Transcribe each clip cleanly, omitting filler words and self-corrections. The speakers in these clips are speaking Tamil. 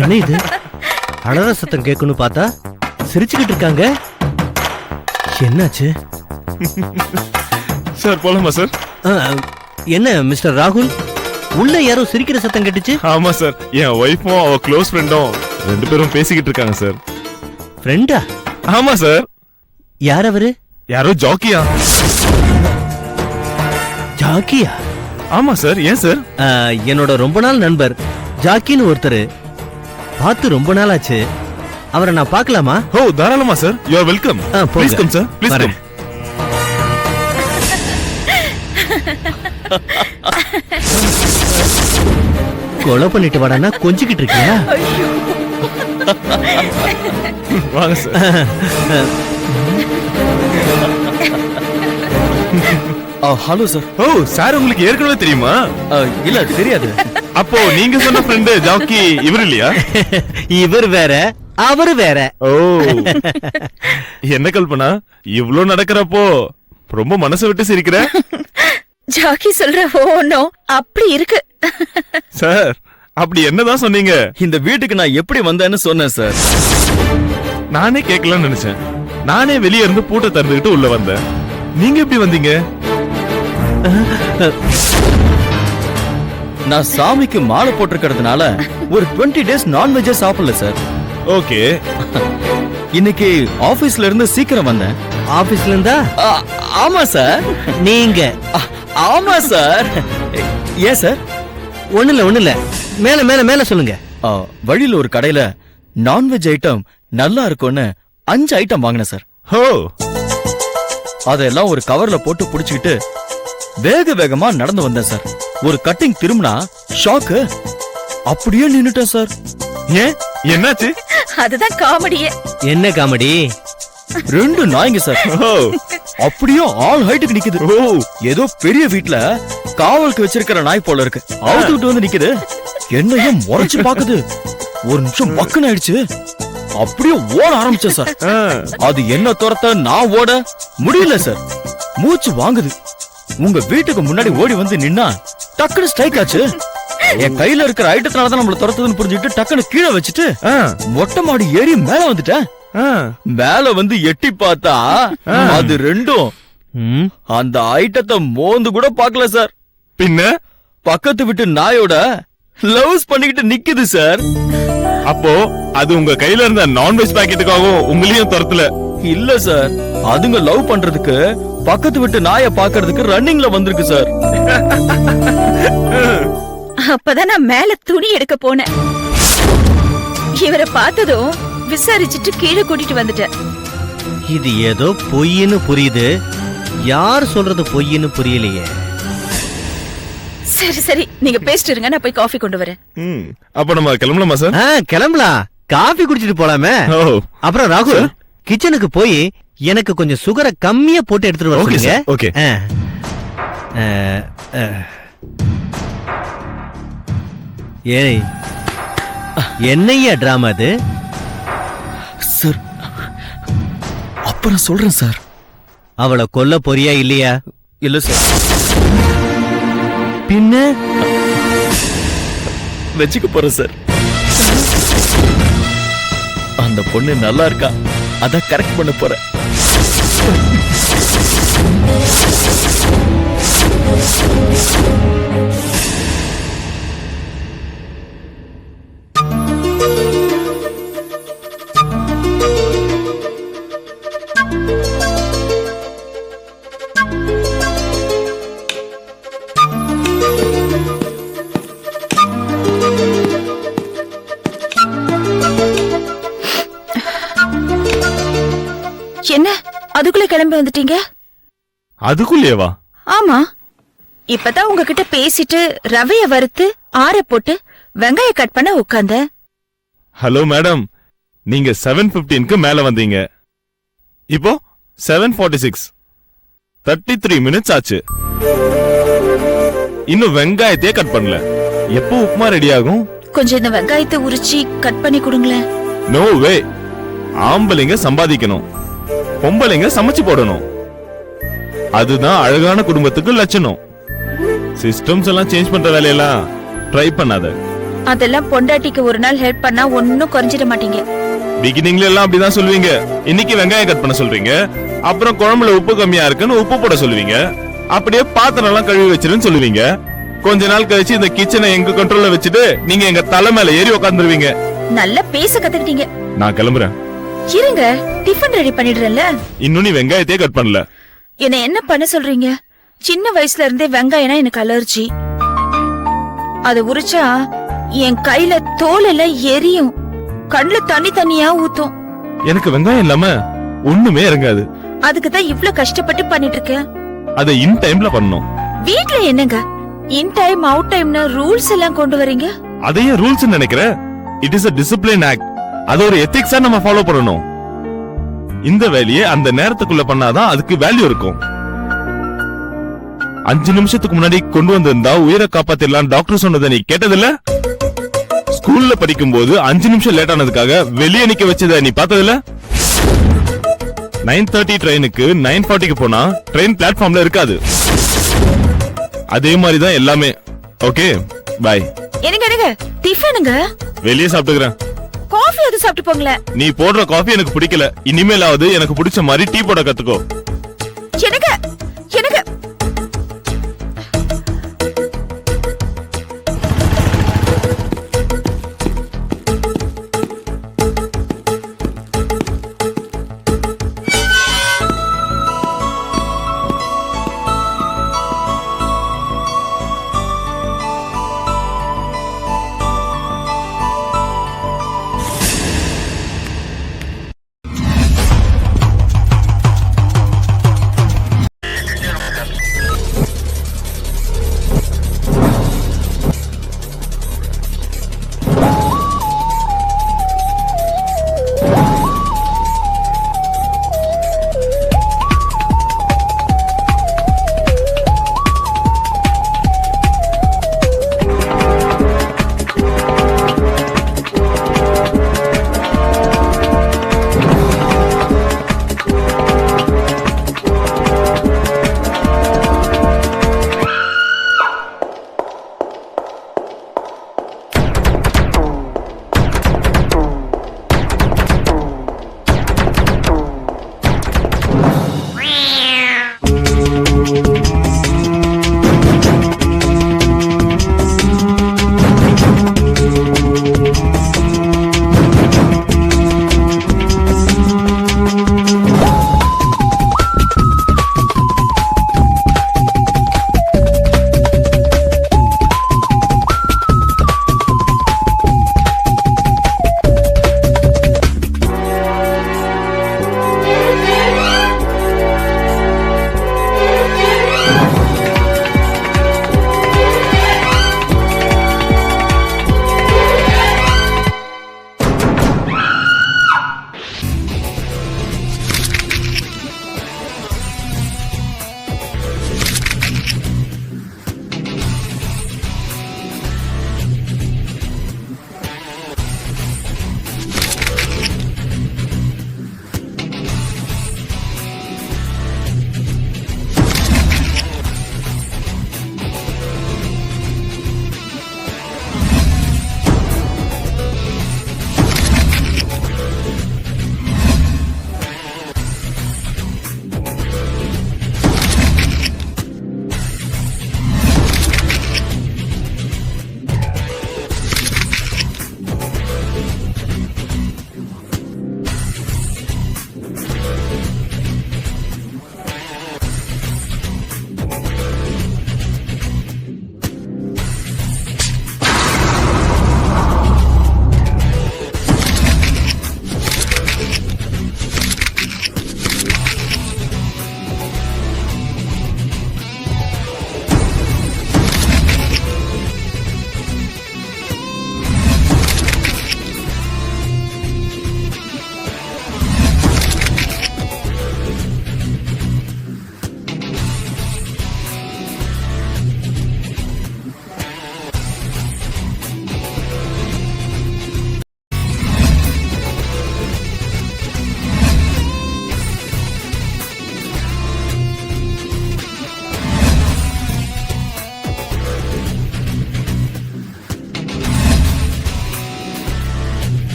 என்ன இது அழற சத்தம் கேட்கணும் பார்த்தா சிரிச்சுக்கிட்டு இருக்காங்க. என்னாச்சு சார்? போலாமா சார்? என்ன மிஸ்டர் ராகுல், உள்ள யாரோ சிரிக்கிற சத்தம் கேட்டுச்சு? ஆமா சார், என் ஒய்ஃபும் அவ க்ளோஸ் ஃப்ரெண்டும் 2 பேரும் பேசிக்கிட்டு இருக்காங்க சார். ஃப்ரெண்டா? ஆமா சார். யார் அவரு? யாரோ ஜாக்கியா. ஜாக்கியா? ஆமா சார். ஏன் சார்? என்னோட ரொம்ப நாள் நண்பர் ஜாக்கின்னு ஒருத்தர். பார்த்து ரொம்ப நாள் ஆச்சு. அவரை நான் பார்க்கலாமா? ஓ தாராளமா sir. You are welcome. Please come sir, please come. கொலை பண்ணிட்டு வாடானா கொஞ்சிக்கிட்டு இருக்கியா? வாங்க சார். Hello sir. ஓ சார், உங்களுக்கு ஏற்கனவே தெரியுமா? இல்ல தெரியாது. அப்போ நீங்க சொன்ன ஃப்ரெண்ட் ஜாக்கி இவர் இல்லையா? இவர் வேற, அவரு வேற. ஓ என்ன கல்பனா, இவ்ளோ நடக்கிறப்போ ரொம்ப மனசை விட்டு சிரிக்கிற? ஜாக்கி சொல்ற ஒன்னும் அப்படி இருக்கு. சார், அப்படி என்னதான் சொன்னீங்க? இந்த வீட்டுக்கு நான் எப்படி வந்தேன்னு சொன்னேன் சார். நானே கேட்கலாம்னு நினைச்சேன். நானே வெளியே இருந்து பூட்டை திறந்துகிட்டு உள்ள வந்தேன். நீங்க எப்படி வந்தீங்க? நான் சாமிக்கு மாலை போட்டிருக்கிறதுனால ஒரு 20 days நான்வெஜ் சாப்பிடல சார். ஓகே. இன்னைக்கு ஆபீஸ்ல இருந்து சீக்கிரம் வந்தேன். ஆபீஸ்ல இருந்தா? ஆமா சார். நீங்க? ஆமா சார். ஏன் சார்? ஒண்ணு இல்ல. மேல மேல மேல சொல்லுங்க. வழியில ஒரு கடையில நான்வெஜ் ஐட்டம் நல்லா இருக்கும்னு 5 ஐட்டம் வாங்கினேன் சார். ஹோ. அதெல்லாம் ஒரு கவர்ல போட்டு புடிச்சுக்கிட்டு வேக வேகமா நடந்து வந்தேன் சார். ஒரு கட்டிங் திரும்பினா ஷாக்கு. அப்படியே நின்னுட்டேன் சார். ஏன், என்னாச்சு? அதுதான் காமெடியே. என்ன காமெடி? 2 நாய்ங்க சார். அப்படியே ஆல் ஹைட்டுக்கு நிக்குது. ஓ, ஏதோ பெரிய வீட்ல காவலுக்கு வச்சிருக்கிற நாய் போல இருக்கு. அவுத்துக்கிட்டு வந்து நிக்குது. என்னையும் முறைச்சு பாக்குது. ஒரு நிமிஷம் பக்குன்னு ஆயிடுச்சு. அப்படியே ஓட ஆரம்பிச்சேன் சார். அது என்ன துரத்த நான் ஓட முடியல சார். மூச்சு வாங்குது. உங்க வீட்டுக்கு முன்னாடி ஓடி வந்து நின்னா டக்குனு ஸ்ட்ரைக் ஆச்சு. என் கையில இருக்கிற ஐட்டத்தினாலதான் நம்மள துரத்துதுன்னு புரிஞ்சுக்கிட்டு டக்குனு கீழே வச்சுட்டு மொட்டை மாடி ஏறி மேல வந்துட்டேன். மேல வந்து எட்டி பார்த்தா அது 2ம் அந்த ஐட்டத்தை மோந்து கூட பாக்கல சார். பின்ன பக்கத்து வீட்டு நாயோட லவ்ஸ் பண்ணிக்கிட்டு நிக்குது சார். அப்போ அது உங்க கையில இருந்த நான்வெஜ் பாக்கெட்டுக்காகவும் உங்களையும் துரத்தல? இல்ல சார், அதுங்க லவ் பண்றதுக்கு பக்கத்து வீட்டு நாயை பாக்குறதுக்கு ரன்னிங்ல வந்திருக்கு சார். அப்பதான் நான் மேல துணி எடுக்க போனேன். இவரை பார்த்ததும் விசாரிச்சுட்டு கீழே கூட்டிட்டு வந்துட்டேன். இது ஏதோ பொய்ன்னு புரியுது. யார் சொல்றது பொய்ன்னு புரியலையே. சரி சரி, நீங்க பேசிட்டு இருங்க, நான் போய் காஃபி கொண்டு வரேன். அப்ப நம்ம கிளம்பலாமா சார்? கிளம்பலாம். காபி குடிச்சிட்டு போலாமே. அப்புறம் ராகுல், கிச்சனுக்கு போய் எனக்கு கொஞ்சம் சுகரை கம்மியா போட்டு எடுத்துட்டு வர சொல்லுங்க. ஓகே. ஏய், என்னையா டிராமா அது? சார், அப்புறம் சொல்றேன் சார். அவளை கொல்ல போறியா இல்லையா? இல்ல சார். பின்ன வச்சுக்க போறேன் சார். அந்த பொண்ணு நல்லா இருக்கா, அதான் கரெக்ட் பண்ண போறேன். என்ன அதுக்குள்ள கிளம்பி வந்துட்டீங்க? அதுக்குள்ளேவா? ஆமா, இப்பதான் உங்ககிட்ட பேசிட்டு ரவைய வறுத்து ஆற போட்டு வெங்காய கட் பண்ண உட்கார்ந்த. ஹலோ மேடம், நீங்க 7:15க்கு மேல வந்தீங்க. இப்போ 7:46, 33 மினிட்ஸ் ஆச்சு. இன்னும் வெங்காயத்தையே கட் பண்ணல. எப்போ உப்புமா ரெடி ஆகும்? கொஞ்சம் இந்த வெங்காயத்தை உரிச்சி கட் பண்ணி கொடுங்களேன். No way. ஆம்பளைங்க சம்பாதிக்கணும், பொம்பளைங்க சமைச்சு போடணும். அதுதான் அழகான குடும்பத்துக்கு லட்சணம். சிஸ்டம்ஸ் எல்லாம் சேஞ்ச் பண்ற வேலையெல்லாம் ட்ரை பண்ணாத. அதெல்லாம் பொண்டாட்டிக்கு ஒரு நாள் ஹெல்ப் பண்ணா ஒன்னும் குறைஞ்சிட மாட்டீங்க. பிகினிங்ல எல்லாம் அப்படிதான் சொல்லுவீங்க. இன்னைக்கு வெங்காயம் கட் பண்ண சொல்றீங்க, அப்புறம் குழம்புல உப்பு கம்மியா இருக்குன்னு உப்பு போட சொல்லுவீங்க, அப்படியே பாத்திரம் எல்லாம் கழுவி வச்சிருன்னு சொல்லுவீங்க. கொஞ்ச நாள் கழிச்சு இந்த கிச்சனை எங்க கண்ட்ரோல்ல வச்சுட்டு நீங்க எங்க தலை மேல ஏறி உட்காந்துருவீங்க. நல்லா பேச கத்துக்கிட்டீங்க. நான் கிளம்புறேன். இருங்க, டிஃபன் ரெடி பண்ணிடுறேன்ல. இன்னும் நீ வெங்காயத்தையே கட் பண்ணல. என்ன பண்ண சொல்றீங்க? சின்ன வயசுல இருந்தே வெங்காயம்னா எனக்கு அலர்ஜி. அத உரிச்சா என் கையில தோல் எல்லாம் எரியும், கண்ணுல தண்ணியா ஊத்தும். எனக்கு வெங்காயம் இல்லாம ஒண்ணுமே இறங்காது. அதுக்கு தான் இவ்ளோ கஷ்டப்பட்டு பண்ணிட்டு இருக்கேன். அத இன் டைம்ல பண்ணணும். வீட்ல என்னங்க இன் டைம் அவுட் டைம்னு ரூல்ஸ் எல்லாம் கொண்டு வரீங்க? அதையே ரூல்ஸ் நினைக்கிறேன். It is a discipline act. அது ஒரு எத்திக்ஸா நம்ம ஃபாலோ பண்ணணும். இந்த வேலையை அந்த நேரத்துக்குள்ள பண்ணாதான் அதுக்கு வேல்யூ இருக்கும். 5 நிமிஷத்துக்கு முன்னாடி கொண்டு வந்திருந்தா உயிரை காப்பாத்திடலாம் டாக்டர் சொன்னதை நீ கேட்டதில்ல? ஸ்கூல்ல படிக்கும் போது 5 நிமிஷம் லேட் ஆனதுக்காக வெளியே நிக்க வச்சத நீ பார்த்ததில்ல? 9:30 ட்ரெயினுக்கு 9:40க்கு போனா ட்ரெயின் பிளாட்ஃபார்ம்ல இருக்காது. அதே மாதிரி தான் எல்லாமே. Okay bye. எனக்கு டிஃபனுங்க வெளியே சாப்பிட்டுக்கிறேன். காஃபி அது சாப்பிட்டு போங்களேன். நீ போடுற காஃபி எனக்கு பிடிக்கல. இனிமேலாவது எனக்கு பிடிச்ச மாதிரி டீ போட கத்துக்கோ. எனக்கு எனக்கு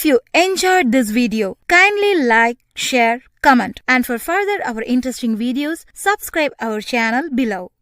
If you enjoyed this video, kindly like, share, comment, and for further our interesting videos, subscribe our channel below.